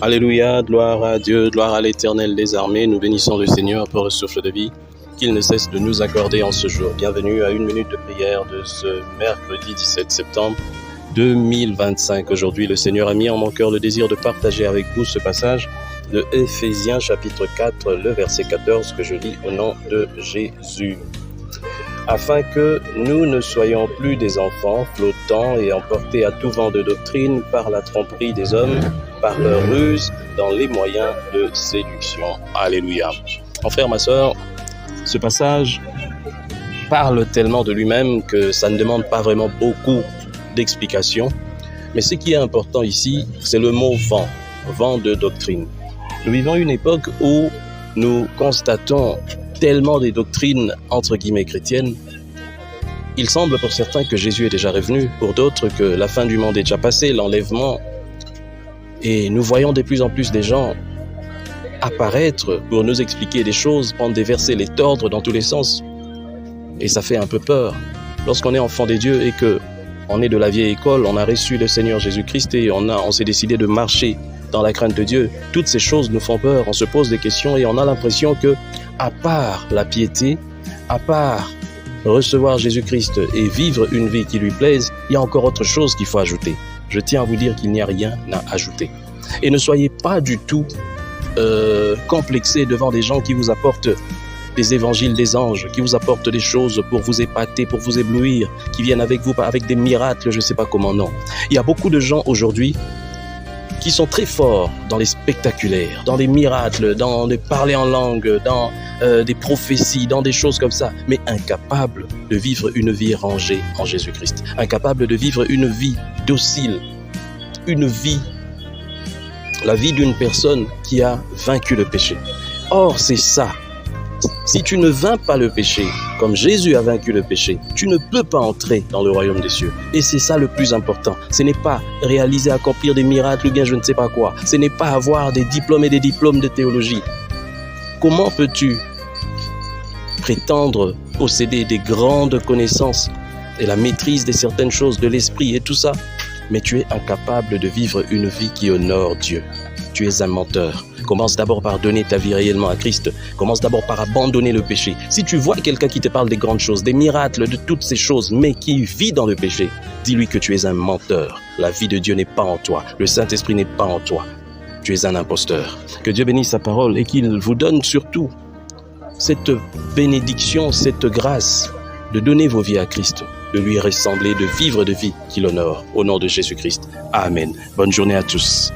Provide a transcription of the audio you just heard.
Alléluia, gloire à Dieu, gloire à l'Éternel des armées. Nous bénissons le Seigneur pour le souffle de vie qu'il ne cesse de nous accorder en ce jour. Bienvenue à une minute de prière de ce mercredi 17 septembre 2025. Aujourd'hui, le Seigneur a mis en mon cœur le désir de partager avec vous ce passage de Éphésiens chapitre 4, le verset 14 que je lis au nom de Jésus. Afin que nous ne soyons plus des enfants flottants et emportés à tout vent de doctrine par la tromperie des hommes, par leur ruse dans les moyens de séduction. Alléluia. Mon frère, ma sœur, ce passage parle tellement de lui-même que ça ne demande pas vraiment beaucoup d'explications. Mais ce qui est important ici, c'est le mot vent, vent de doctrine. Nous vivons une époque où nous constatons tellement des doctrines entre guillemets chrétiennes. Il semble pour certains que Jésus est déjà revenu, pour d'autres que la fin du monde est déjà passée, l'enlèvement. Et nous voyons de plus en plus des gens apparaître pour nous expliquer des choses, prendre des versets, les tordre dans tous les sens. Et ça fait un peu peur. Lorsqu'on est enfant des dieux et que on est de la vieille école, on a reçu le Seigneur Jésus-Christ et on s'est décidé de marcher dans la crainte de Dieu. Toutes ces choses nous font peur, on se pose des questions et on a l'impression que, à part la piété, à part recevoir Jésus-Christ et vivre une vie qui lui plaise, il y a encore autre chose qu'il faut ajouter. Je tiens à vous dire qu'il n'y a rien à ajouter. Et ne soyez pas du tout complexés devant des gens qui vous apportent des évangiles des anges, qui vous apportent des choses pour vous épater, pour vous éblouir, qui viennent avec vous avec des miracles, je ne sais pas comment non. Il y a beaucoup de gens aujourd'hui qui sont très forts dans les spectaculaires, dans les miracles, dans les parler en langue, dans des prophéties, dans des choses comme ça, mais incapables de vivre une vie rangée en Jésus-Christ, incapables de vivre une vie docile, une vie, la vie d'une personne qui a vaincu le péché. Or, c'est ça. Si tu ne vains pas le péché, comme Jésus a vaincu le péché, tu ne peux pas entrer dans le royaume des cieux. Et c'est ça le plus important. Ce n'est pas réaliser, accomplir des miracles ou bien je ne sais pas quoi. Ce n'est pas avoir des diplômes et des diplômes de théologie. Comment peux-tu prétendre posséder des grandes connaissances et la maîtrise de certaines choses, de l'esprit et tout ça, mais tu es incapable de vivre une vie qui honore Dieu? Tu es un menteur. Commence d'abord par donner ta vie réellement à Christ. Commence d'abord par abandonner le péché. Si tu vois quelqu'un qui te parle des grandes choses, des miracles, de toutes ces choses, mais qui vit dans le péché, dis-lui que tu es un menteur. La vie de Dieu n'est pas en toi. Le Saint-Esprit n'est pas en toi. Tu es un imposteur. Que Dieu bénisse sa parole et qu'il vous donne surtout cette bénédiction, cette grâce de donner vos vies à Christ, de lui ressembler, de vivre de vie qui l'honore. Au nom de Jésus-Christ. Amen. Bonne journée à tous.